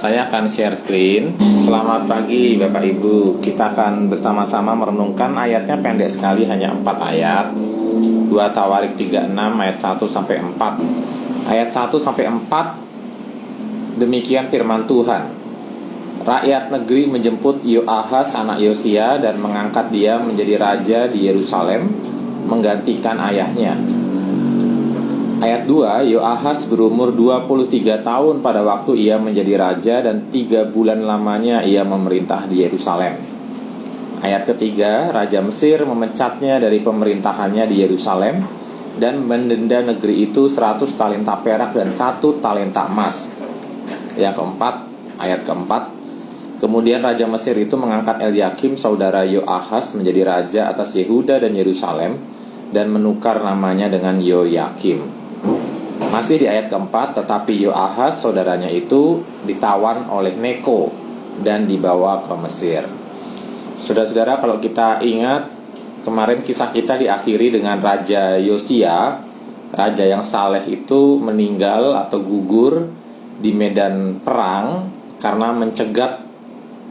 Saya akan share screen. Selamat pagi Bapak Ibu. Kita akan bersama-sama merenungkan ayatnya pendek sekali, hanya 4 ayat. 2 Tawarik 36 ayat 1 sampai 4. Ayat 1 sampai 4 demikian firman Tuhan. Rakyat negeri menjemput Yoahas anak Yosia dan mengangkat dia menjadi raja di Yerusalem, menggantikan ayahnya. Ayat 2, Yoahas berumur 23 tahun pada waktu ia menjadi raja dan 3 bulan lamanya ia memerintah di Yerusalem. Ayat ketiga, Raja Mesir memecatnya dari pemerintahannya di Yerusalem dan mendenda negeri itu 100 talenta perak dan 1 talenta emas. Yang keempat, ayat keempat, kemudian Raja Mesir itu mengangkat Elyakim saudara Yoahas menjadi raja atas Yehuda dan Yerusalem dan menukar namanya dengan Yoyakim. Masih di ayat keempat, tetapi Yoahas saudaranya itu ditawan oleh Neko dan dibawa ke Mesir. Saudara-saudara, kalau kita ingat, kemarin kisah kita diakhiri dengan Raja Yosia, raja yang saleh itu meninggal atau gugur di medan perang karena mencegat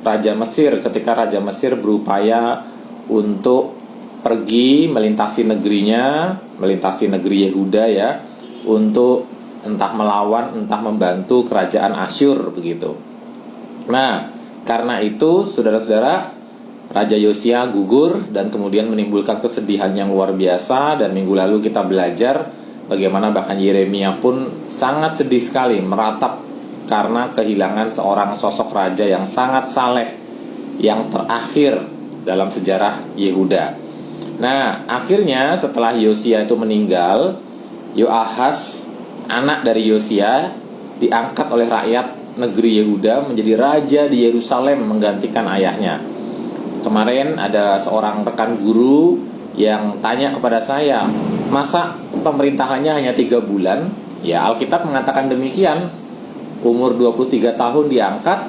Raja Mesir ketika Raja Mesir berupaya untuk pergi melintasi negerinya, melintasi negeri Yehuda ya, untuk entah melawan, entah membantu kerajaan Asyur begitu. Nah, karena itu saudara-saudara, Raja Yosia gugur dan kemudian menimbulkan kesedihan yang luar biasa. Dan minggu lalu kita belajar bagaimana bahkan Yeremia pun sangat sedih sekali, meratap karena kehilangan seorang sosok raja yang sangat saleh, yang terakhir dalam sejarah Yehuda. Nah, akhirnya setelah Yosia itu meninggal, Yoahas, anak dari Yosia, diangkat oleh rakyat negeri Yehuda menjadi raja di Yerusalem menggantikan ayahnya. Kemarin ada seorang rekan guru yang tanya kepada saya, masa pemerintahannya hanya 3 bulan? Ya, Alkitab mengatakan demikian. Umur 23 tahun diangkat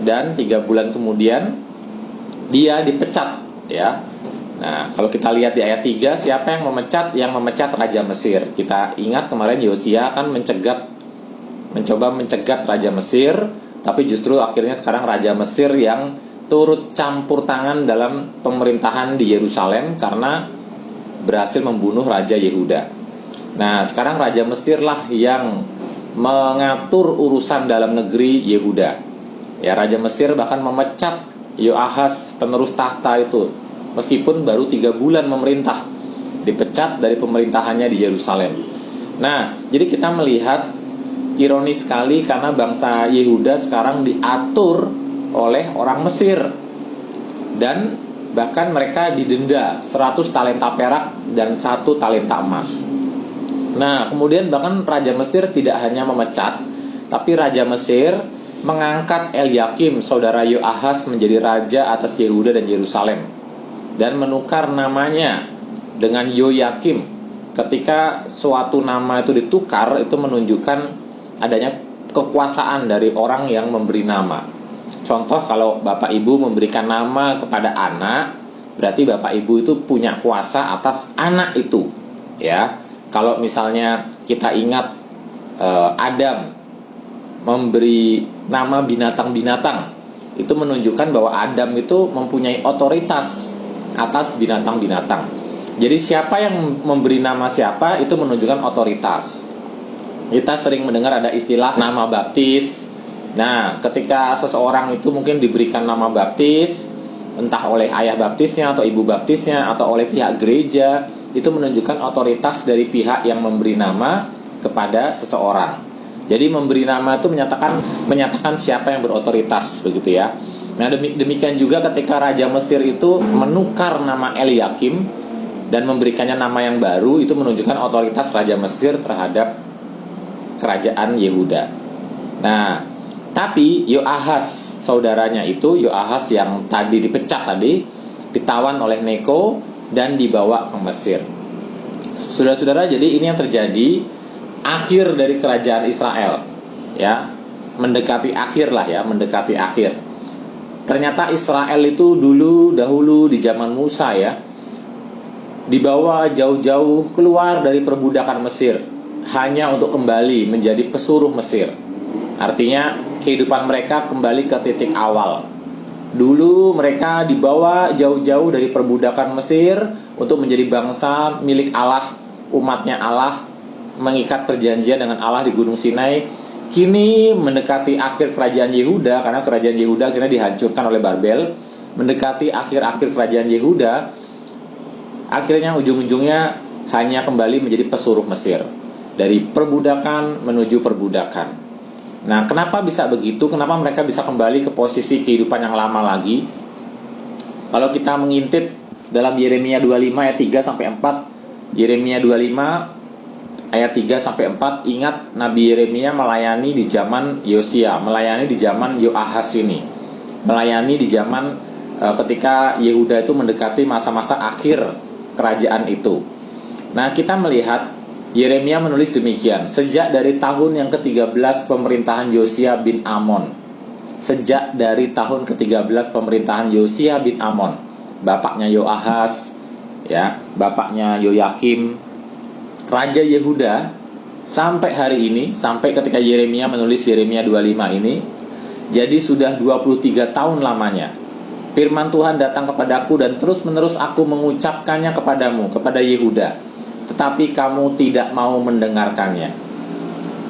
dan 3 bulan kemudian dia dipecat ya. Nah, kalau kita lihat di ayat 3, siapa yang memecat? Yang memecat Raja Mesir. Kita ingat kemarin Yosia kan mencoba mencegat Raja Mesir, tapi justru akhirnya sekarang Raja Mesir yang turut campur tangan dalam pemerintahan di Yerusalem karena berhasil membunuh Raja Yehuda. Nah, sekarang Raja Mesir lah yang mengatur urusan dalam negeri Yehuda. Ya, Raja Mesir bahkan memecat Yoahas penerus tahta itu, meskipun baru 3 bulan memerintah, dipecat dari pemerintahannya di Yerusalem. Nah, jadi kita melihat ironis sekali karena bangsa Yehuda sekarang diatur oleh orang Mesir, dan bahkan mereka didenda 100 talenta perak dan 1 talenta emas. Nah, kemudian bahkan Raja Mesir tidak hanya memecat, tapi Raja Mesir mengangkat Elyakim saudara Yoahas menjadi raja atas Yehuda dan Yerusalem dan menukar namanya dengan Yoyakim. Ketika suatu nama itu ditukar, itu menunjukkan adanya kekuasaan dari orang yang memberi nama. Contoh, kalau Bapak Ibu memberikan nama kepada anak, berarti Bapak Ibu itu punya kuasa atas anak itu ya. Kalau misalnya kita ingat Adam memberi nama binatang-binatang, itu menunjukkan bahwa Adam itu mempunyai otoritas atas binatang-binatang. Jadi siapa yang memberi nama siapa itu menunjukkan otoritas. Kita sering mendengar ada istilah nama baptis. Nah, ketika seseorang itu mungkin diberikan nama baptis, entah oleh ayah baptisnya atau ibu baptisnya atau oleh pihak gereja, itu menunjukkan otoritas dari pihak yang memberi nama kepada seseorang. Jadi memberi nama itu menyatakan siapa yang berotoritas begitu ya. Nah, demikian juga ketika Raja Mesir itu menukar nama Elyakim dan memberikannya nama yang baru, itu menunjukkan otoritas Raja Mesir terhadap kerajaan Yehuda. Nah, tapi Yoahas saudaranya itu, Yoahas yang tadi dipecat tadi, ditawan oleh Neko dan dibawa ke Mesir. Saudara-saudara, jadi ini yang terjadi, akhir dari kerajaan Israel ya, mendekati akhir lah ya, mendekati akhir. Ternyata Israel itu dahulu di zaman Musa ya, dibawa jauh-jauh keluar dari perbudakan Mesir hanya untuk kembali menjadi pesuruh Mesir. Artinya kehidupan mereka kembali ke titik awal. Dulu mereka dibawa jauh-jauh dari perbudakan Mesir untuk menjadi bangsa milik Allah, umatnya Allah, mengikat perjanjian dengan Allah di Gunung Sinai. Kini mendekati akhir kerajaan Yehuda, karena kerajaan Yehuda akhirnya dihancurkan oleh Babel. Mendekati akhir-akhir kerajaan Yehuda, akhirnya ujung-ujungnya hanya kembali menjadi pesuruh Mesir. Dari perbudakan menuju perbudakan. Nah, kenapa bisa begitu? Kenapa mereka bisa kembali ke posisi kehidupan yang lama lagi? Kalau kita mengintip dalam Yeremia 25 ayat 3 sampai 4, Yeremia 25 ayat 3 sampai 4, ingat Nabi Yeremia melayani di zaman Yosia, melayani di zaman Yoahas ini. Melayani di zaman ketika Yehuda itu mendekati masa-masa akhir kerajaan itu. Nah, kita melihat Yeremia menulis demikian, sejak dari tahun yang ke-13 pemerintahan Yosia bin Amon. Sejak dari tahun ke-13 pemerintahan Yosia bin Amon, bapaknya Yoahas, ya, bapaknya Yoyakim, Raja Yehuda, sampai hari ini, sampai ketika Yeremia menulis Yeremia 25 ini, jadi sudah 23 tahun lamanya. Firman Tuhan datang kepadaku dan terus-menerus aku mengucapkannya kepadamu, kepada Yehuda. Tetapi kamu tidak mau mendengarkannya.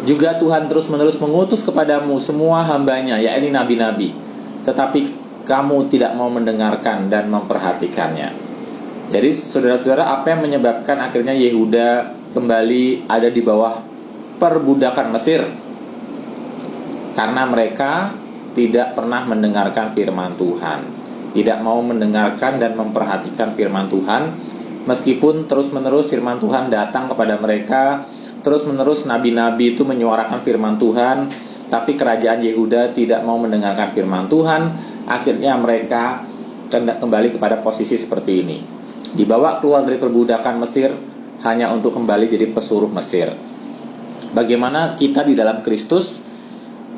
Juga Tuhan terus-menerus mengutus kepadamu semua hambanya, yakni nabi-nabi. Tetapi kamu tidak mau mendengarkan dan memperhatikannya. Jadi saudara-saudara, apa yang menyebabkan akhirnya Yehuda kembali ada di bawah perbudakan Mesir? Karena mereka tidak pernah mendengarkan firman Tuhan, tidak mau mendengarkan dan memperhatikan firman Tuhan. Meskipun terus-menerus firman Tuhan datang kepada mereka, terus-menerus nabi-nabi itu menyuarakan firman Tuhan, tapi kerajaan Yehuda tidak mau mendengarkan firman Tuhan. Akhirnya mereka kembali kepada posisi seperti ini, dibawa keluar dari perbudakan Mesir hanya untuk kembali jadi pesuruh Mesir. Bagaimana kita di dalam Kristus?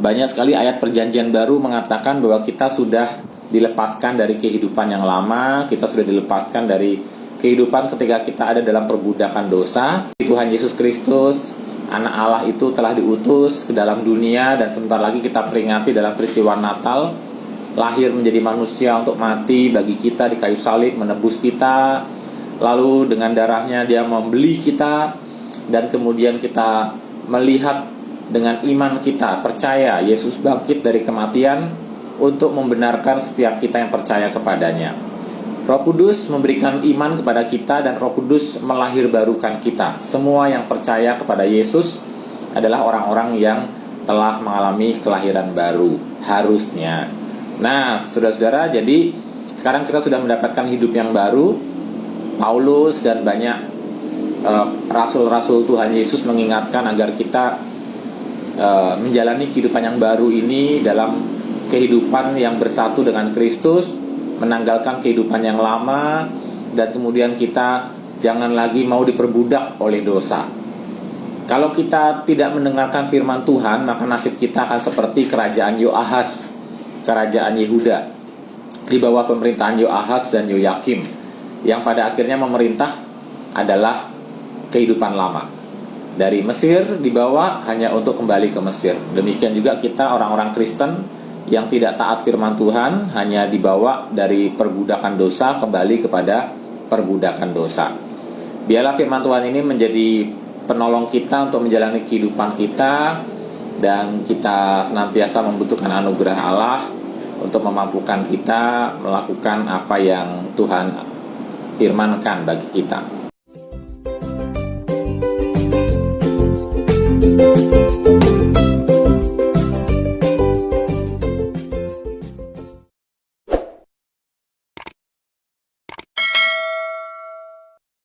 Banyak sekali ayat perjanjian baru mengatakan bahwa kita sudah dilepaskan dari kehidupan yang lama, kita sudah dilepaskan dari kehidupan ketika kita ada dalam perbudakan dosa. Tuhan Yesus Kristus, anak Allah itu telah diutus ke dalam dunia, dan sebentar lagi kita peringati dalam peristiwa Natal, lahir menjadi manusia untuk mati bagi kita di kayu salib, menebus kita. Lalu dengan darahnya dia membeli kita, dan kemudian kita melihat dengan iman kita, percaya Yesus bangkit dari kematian untuk membenarkan setiap kita yang percaya kepadanya. Roh Kudus memberikan iman kepada kita, dan Roh Kudus melahirbarukan kita. Semua yang percaya kepada Yesus adalah orang-orang yang telah mengalami kelahiran baru, harusnya. Nah, saudara-saudara, jadi sekarang kita sudah mendapatkan hidup yang baru. Paulus dan banyak rasul-rasul Tuhan Yesus mengingatkan agar kita menjalani kehidupan yang baru ini dalam kehidupan yang bersatu dengan Kristus, menanggalkan kehidupan yang lama, dan kemudian kita jangan lagi mau diperbudak oleh dosa. Kalau kita tidak mendengarkan firman Tuhan, maka nasib kita akan seperti kerajaan Yoahas, kerajaan Yehuda, di bawah pemerintahan Yoahas dan Yoyakim, yang pada akhirnya memerintah adalah kehidupan lama. Dari Mesir dibawa hanya untuk kembali ke Mesir. Demikian juga kita orang-orang Kristen yang tidak taat firman Tuhan, hanya dibawa dari perbudakan dosa kembali kepada perbudakan dosa. Biarlah firman Tuhan ini menjadi penolong kita untuk menjalani kehidupan kita, dan kita senantiasa membutuhkan anugerah Allah untuk memampukan kita melakukan apa yang Tuhan firmankan bagi kita.